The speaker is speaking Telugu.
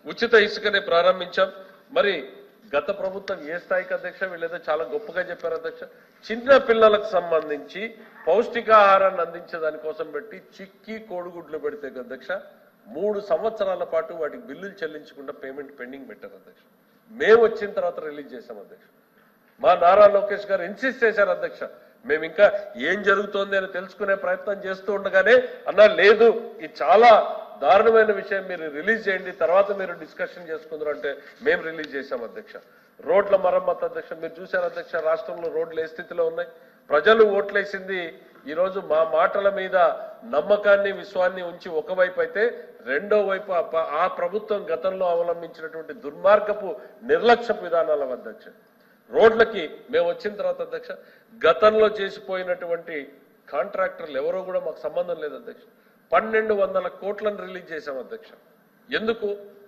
ఉచిత ఇసుకనే ప్రారంభించాం. మరి గత ప్రభుత్వం ఏ స్థాయికి అధ్యక్ష వీళ్ళేదో చాలా గొప్పగా చెప్పారు అధ్యక్ష. చిన్న పిల్లలకు సంబంధించి పౌష్టికాహారాన్ని అందించే దానికోసం పెట్టి చిక్కి కోడిగుడ్లు పెడితే అధ్యక్ష 3 సంవత్సరాల పాటు వాటికి బిల్లులు చెల్లించకుండా పేమెంట్ పెండింగ్ పెట్టారు అధ్యక్ష. మేము వచ్చిన తర్వాత రిలీజ్ చేశాం అధ్యక్ష. మా నారా లోకేష్ గారు ఇన్సిస్ట్ చేశారు అధ్యక్ష. మేము ఇంకా ఏం జరుగుతోంది అని తెలుసుకునే ప్రయత్నం చేస్తూ ఉండగానే అన్నా లేదు ఇది చాలా దారుణమైన విషయం, మీరు రిలీజ్ చేయండి, తర్వాత మీరు డిస్కషన్ చేసుకుందరు అంటే మేము రిలీజ్ చేశాం అధ్యక్ష. రోడ్ల మరమ్మతు అధ్యక్ష, మీరు చూశారు అధ్యక్ష, రాష్ట్రంలో రోడ్లు ఏ స్థితిలో ఉన్నాయి. ప్రజలు ఓట్లేసింది ఈరోజు మా మాటల మీద నమ్మకాన్ని విశ్వాన్ని ఉంచి ఒకవైపు అయితే, రెండో వైపు ఆ ప్రభుత్వం గతంలో అవలంబించినటువంటి దుర్మార్గపు నిర్లక్ష్యపు విధానాల అధ్యక్ష. రోడ్లకి మేము వచ్చిన తర్వాత అధ్యక్ష గతంలో చేసిపోయినటువంటి కాంట్రాక్టర్లు ఎవరో కూడా మాకు సంబంధం లేదు అధ్యక్ష. 1200 కోట్లను రిలీజ్ చేశాం అధ్యక్ష. ఎందుకు?